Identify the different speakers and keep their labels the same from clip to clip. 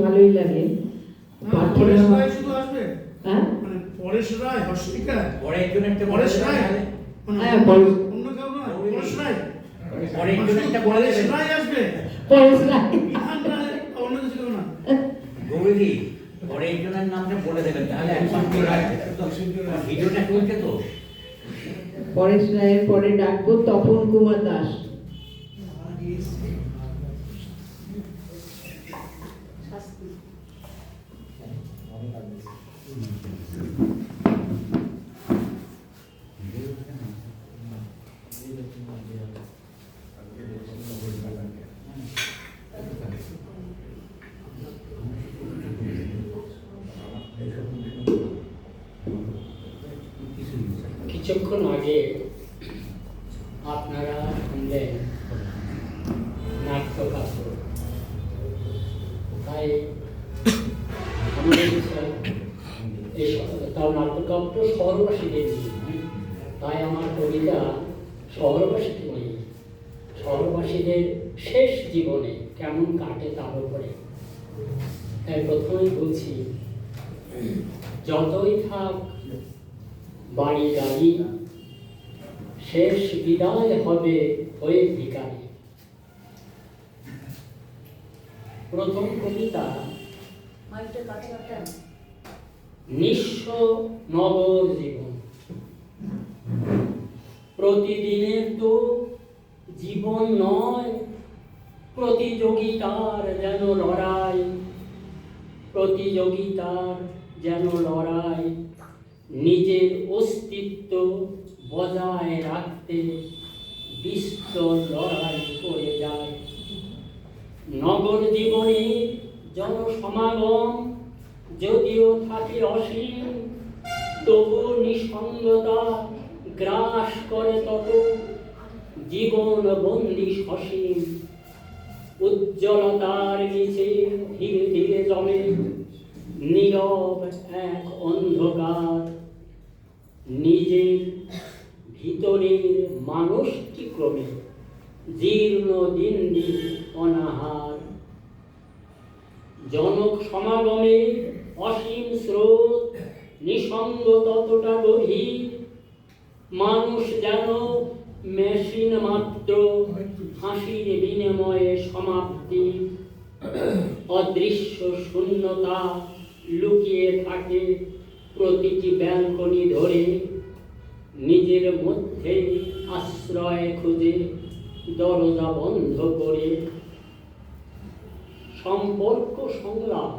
Speaker 1: ভালোই লাগে।
Speaker 2: পরেশ রায় শুধু আসবে?
Speaker 1: হ্যাঁ,
Speaker 2: মানে পরেশ রায় হস্পিটাল
Speaker 3: পরে একজন একটা
Speaker 2: পরেশ রায় মানে
Speaker 1: হ্যাঁ, পরেশ
Speaker 2: অন্য কেউ না, পরেশ রায়
Speaker 3: পরে একজন একটা
Speaker 2: পরেশ রায় আসবে,
Speaker 1: পরেশ রায়
Speaker 2: বিধান রায় অন্য কিছু কেউ না।
Speaker 3: গৌরী পরে একজনের নামটা বলে দেবেন, তাহলে একজন ভিডিওটা চলছে তো।
Speaker 1: পরেশ রায়ের পরে ডাকবো তপন কুমার দাস।
Speaker 4: কিছুক্ষণ আগে আপনারা শুনলেন নাট্যকাব্য, তাই আমাদের তাও নাট্যকাব্য শহরবাসীদের নিয়ে, তাই আমার কবিতা শহরবাসীকে নিয়ে, শহরবাসীদের শেষ জীবনে কেমন কাটে তার উপরে। তাই প্রথমেই বলছি, যতই থাক বাড়ি গাড়ি, শেষ বিদায় হবে হয়ে ভিখারি। প্রথম কবিতা নিঃস্ব নগর জীবন। প্রতিদিনের তো জীবন নয়, প্রতিযোগিতার যেন লড়াই, প্রতিযোগিতার যেন লড়াই। নিজের অস্তিত্ব বজায় রাখতে বিস্তর লড়াই করে যায়। নগর জীবনে জনসমাগম যদিও থাকে অসীম, তবু নিঃসঙ্গতা গ্রাস করে তত জীবন বন্দি সসীম। উজ্জ্বলতার নিচে ধীরে ধীরে জমে নীরব এক অন্ধকার। নিজের ভিতরের মানুষটি ক্রমে জীর্ণ দিন দিন অনাহার। জনক সমাগমে অসীম স্রোত, নিঃসঙ্গ ততটা গভীর। মানুষ যেন মেশিন মাত্র, হাসির বিনিময়ে সমাপ্তি। অদৃশ্য শূন্যতা লুকিয়ে থাকে প্রতিটি ব্যালকনি ধরে। নিজের মধ্যে আশ্রয় খুঁজে দরজা বন্ধ করে। সম্পর্ক সংলাপ,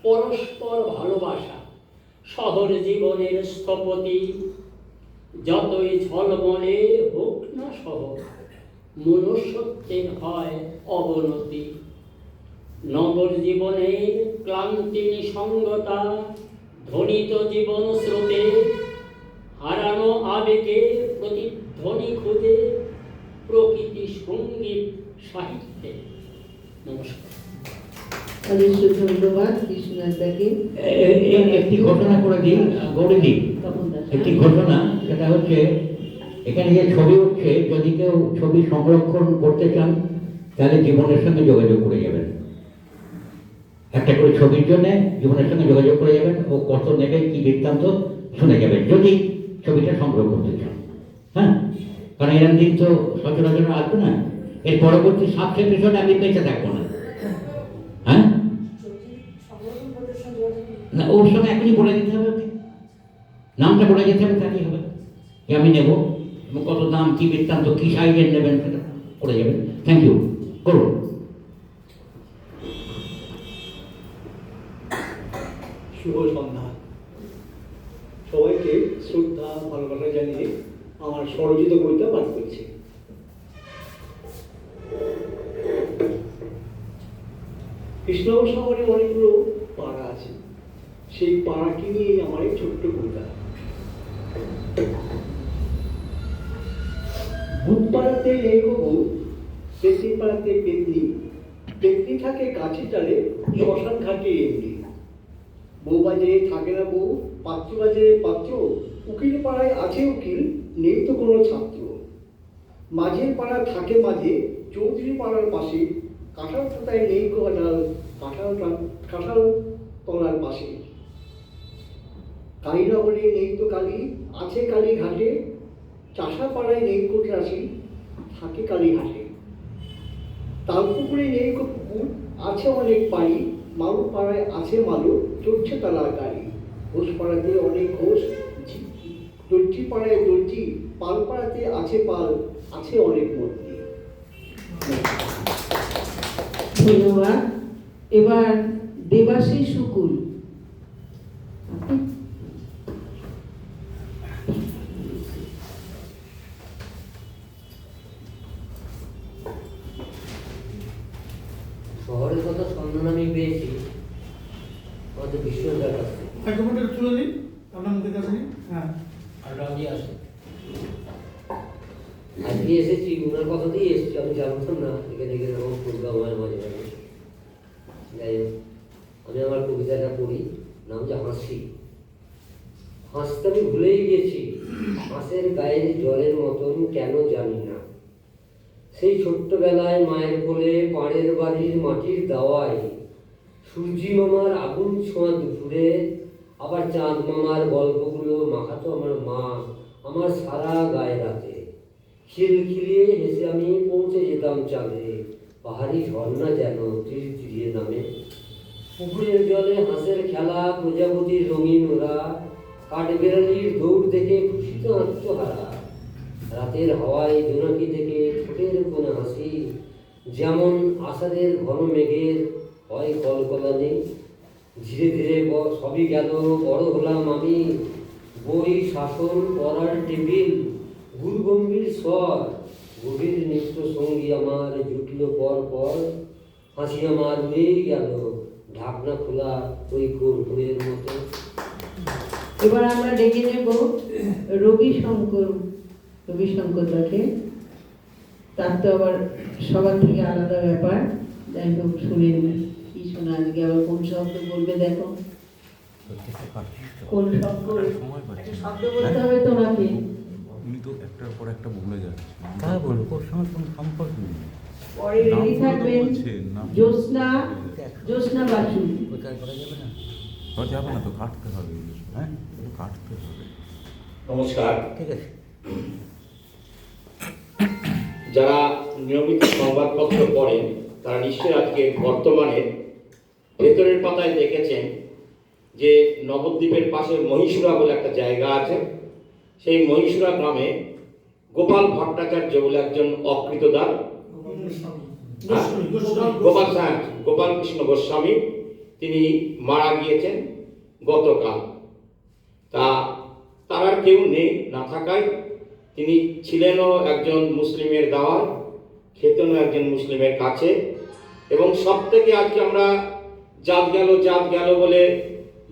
Speaker 4: পরস্পর ভালোবাসা শহর জীবনের স্থপতি। যতই ঝলমলে হোক না শহর, মনুষ্যত্বের হয় অবনতি। নগর জীবনের ক্লান্তি নিঃসঙ্গতা, ধ্বনিত জীবন স্রোতে হারানো আবেগে প্রতিধ্বনি খুঁজে প্রকৃতি সঙ্গীত সাহিত্যে। নমস্কার।
Speaker 1: অবশ্যই ধন্যবাদ কৃষ্ণদাকে।
Speaker 5: একটি ঘটনা করে দিন গৌরীদি, একটি ঘটনা, সেটা হচ্ছে এখানে যে ছবি উঠছে, যদি কেউ ছবি সংরক্ষণ করতে চান তাহলে জীবনের সঙ্গে যোগাযোগ করে যাবেন। একটা করে ছবির জন্য জীবনের সঙ্গে যোগাযোগ করে যাবেন, ও কত নেবে কি বৃত্তান্ত শুনে যাবেন যদি ছবিটা সংগ্রহ করতে চান। হ্যাঁ, কারণ এরকম দিন তো সচরাচর আসবে না। এর পরবর্তী সাতশো এপিসোড আমি বেঁচে থাকবো না। হ্যাঁ না, ওর সঙ্গে এখনই বলে দিতে হবে, ওকে নামটা বলে যেতে হবে, তাহলেই হবে যে আমি নেব এবং কত দাম কি বৃত্তান্ত কি সাইজের নেবেন সেটা করে যাবেন। থ্যাংক ইউ, করুন।
Speaker 6: শুভ সন্ধ্যা। সবাইকে শ্রদ্ধা ভালোবাসা জানিয়ে আমার স্বরচিত কবিতা পাঠ করছি। কৃষ্ণনগর শহরে অনেকগুলো পাড়া আছে, সেই পাড়াটি নিয়ে আমার এই ছোট্ট কবিতা। ভূত পাড়াতে নেই কবু, পেতনি পাড়াতে পেতনি। পেতনি থাকে গাছে ডালে, শ্মশান ঘাটে এমনি। বউ বাজারে থাকে না বউ, পাত্র বাজারে পাত্র। উকিল পাড়ায় আছে উকিল, নেই তো কোনো ছাত্র। মাঝের পাড়া থাকে মাঝে, চৌধুরী পাড়ার পাশে। কাঁঠাল পাতায় নেই কাঁঠাল, কাঁঠাল কাঁঠাল তলার পাশে। কালীনগরে নেই তো কালী, আছে কালী ঘাটে, চাষাপাড়ায় নেই কোটরাশি, থাকে কালী ঘাটে। তালপুকুরে নেই কো পুকুর, আছে অনেক পাড়ি, মালু পাড়ায় আছে মালু, চড়ছে তালার গাড়ি। ঘোষ পাড়াতে অনেক ঘোষ, দর্জি পাড়ায় দর্জি, পাল পাড়াতে আছে পাল, আছে অনেক মূর্তি।
Speaker 1: ধন্যবাদ। এবার দেবাশিস শুকুল।
Speaker 7: শহরের কথা সন্ধান আমি পেয়েছি আমাদের বিশ্ববিদ্যালয়ের কাছ থেকে।
Speaker 2: মাইক্রোফোনটা একটু তুলে দিন আপনার মুখের কাছে নিন। হ্যাঁ
Speaker 7: আর রাজি আছে আজকে এসেছি ওনার কথাতেই এসেছি, আমি জানতাম না এখানে এরকম প্রোগ্রাম হয় মাঝে মাঝে। যাই হোক, আমি আমার কবিতাটা পড়ি, নাম যে হাসি। হাসতে আমি ভুলেই গেছি, হাঁসের গায়ে জলের মতন কেন জানি না। সেই ছোট্টবেলায় মায়ের কোলে পাড়ের বাড়ির মাটির দাওয়ায়, সূর্যি মামার আগুন ছোঁয়া দুপুরে, আবার চাঁদ মামার গল্পগুলো মাখাতো আমার মা আমার সারা গায়ে রাতে। খিলখিলিয়ে হেসে আমি পৌঁছে যেতাম চাঁদে, পাহাড়ি ঝর্ণা যেন তীর তীরিয়ে নামে। পুকুরের জলে হাঁসের খেলা, প্রজাপতির রঙিন ওরা, কাঠবেড়ালির দৌড় দেখে খুশিত আত্মহারা। রাতের হাওয়ায় জোনাকি থেকে ঠোঁটের কোণে হাসি, যেমন আষাঢ়ের ঘন মেঘের হয় কলকলানি। ধীরে ধীরে সবই গেল, বড় হলাম আমি, বই শাসন পড়ার টেবিল, গুরুগম্ভীর স্বর, গভীর নিত্য সঙ্গী আমার জুটল পর পর। হাসি আমার উড়েই গেল ঢাকনা খোলা ওই কর্পূরের মতো।
Speaker 1: এবার আমরা ডেকে নেব রবিশঙ্কর দাকে। তার তো আবার সবার থেকে আলাদা ব্যাপার। যাই হোক, শুনেন কি শোনা আজকে আবার কোন শব্দ বলবে দেখো। কোন শব্দ? একটা শব্দ বলতে হবে তোমাকে।
Speaker 8: উনি তো একটার পর একটা বলে যাচ্ছে।
Speaker 5: তা বলবো, ওর সঙ্গে কোনো সম্পর্ক নেই।
Speaker 1: পরে রেডি থাকবেন জ্যোৎস্না বাসু।
Speaker 5: প্রচার করা যাবে না?
Speaker 8: যাবে না তো, কাটতে হবে। হ্যাঁ, কাটতে হবে।
Speaker 9: নমস্কার।
Speaker 5: ঠিক আছে।
Speaker 9: যারা নিয়মিত সংবাদপত্র পড়েন তারা নিশ্চয়ই আজকে বর্তমানে ভেতরের পাতায় দেখেছেন যে নবদ্বীপের পাশে মহীশুরা বলে একটা জায়গা আছে। সেই মহীশুরা গ্রামে গোপাল ভট্টাচার্য বলে একজন অকৃতদার, গোপাল কৃষ্ণ গোস্বামী, তিনি মারা গিয়েছেন গতকাল। তার আর কেউ নেই, না থাকায় তিনি ছিলেনও একজন মুসলিমের দাওয়ার, খেতেনও একজন মুসলিমের কাছে। এবং সব থেকে আজকে আমরা জাত গেল বলে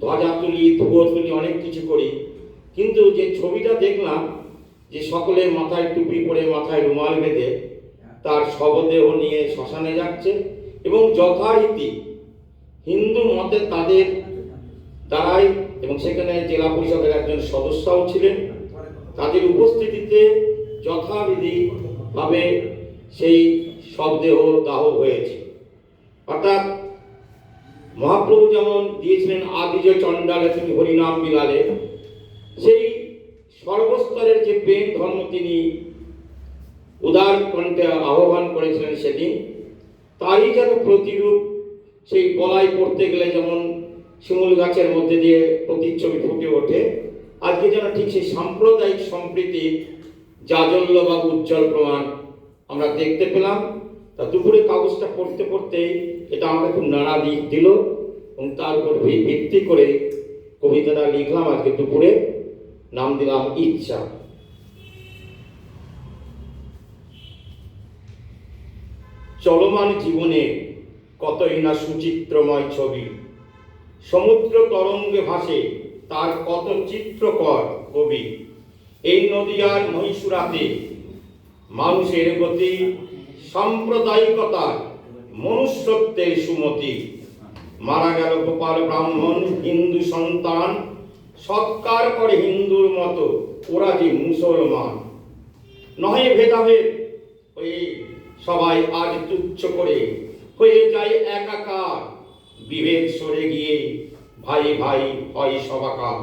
Speaker 9: ধ্বজা তুলি, ধুয়ো তুলি, অনেক কিছু করি, কিন্তু যে ছবিটা দেখলাম যে সকলে মাথায় টুপি পরে মাথায় রুমাল বেঁধে তার শবদেহ নিয়ে শ্মশানে যাচ্ছে এবং যথারীতি হিন্দু মতে তাদের দ্বারাই, এবং সেখানে জেলা পরিষদের একজন সদস্যও ছিলেন, তাদের উপস্থিতিতে যথাবিধিভাবে সেই শবদেহ দাহ হয়েছে। অর্থাৎ মহাপ্রভু যেমন দিয়েছিলেন আদিজ চণ্ডালে তুমি হরিনাম বিলালে, সেই সর্বস্তরের যে প্রেম ধর্ম তিনি উদার কণ্ঠে আহ্বান করেছিলেন সেদিন, তারই যেন প্রতিরূপ সেই গলায় পড়তে গেলে যেমন শিমুল গাছের মধ্যে দিয়ে প্রতিচ্ছবি ফুটে ওঠে, আজকে যেন ঠিক সেই সাম্প্রদায়িক সম্প্রীতির জাজল্য বা উজ্জ্বল প্রমাণ আমরা দেখতে পেলাম। তা দুপুরে কাগজটা পড়তে পড়তেই এটা আমাকে খুব নাড়া দিল এবং তার উপর ভিত্তি করে কবিতাটা লিখলাম আজকে দুপুরে, নাম দিলাম ইচ্ছা। চলমান জীবনে কতই না সুচিত্রময় ছবি, সমুদ্র তরঙ্গে ভাসে তার কত চিত্রকর কবি। এই নদীয়ার মহীশুরাতে মানুষের গতি, সাম্প্রদায়িকতার মনুষ্যত্বের সুমতি। মারা গেল গোপাল ব্রাহ্মণ হিন্দু সন্তান, সৎকার করে হিন্দুর মতো ওরা যে মুসলমান। নহে ভেদাভেদ হয়ে সবাই আজ তুচ্ছ করে হয়ে যায় একাকার, বিভেদ সরে গিয়ে ভাই ভাই হয় সবাকার।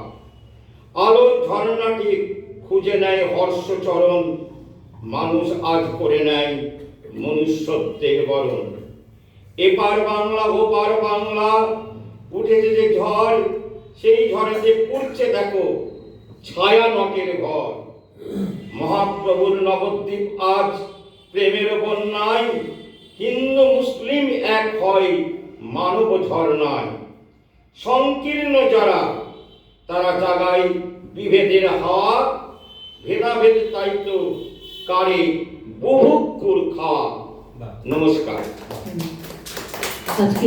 Speaker 9: আলোর ঝর্ণাটি খুঁজে নেয় হর্ষচরণ, মানুষ আজ করে নেয় মনুষ্যত্বের বরণ। এপার বাংলা ওপার বাংলা, উঠেছে যে ঝড়, সেই ঝড়েতে পড়ছে দেখো ছায়া নটের ঘর। মহাপ্রভুর নবদ্বীপ আজ প্রেমের বন্যায়, হিন্দু মুসলিম এক হয় মানব ঝর্ণায়। সংকীর্ণ যারা তারা জাগায় বিভেদের হাওয়া, ভেদাভেদ তাই তো কারে বহুক্ষুর খাওয়া। নমস্কার।
Speaker 1: আজকে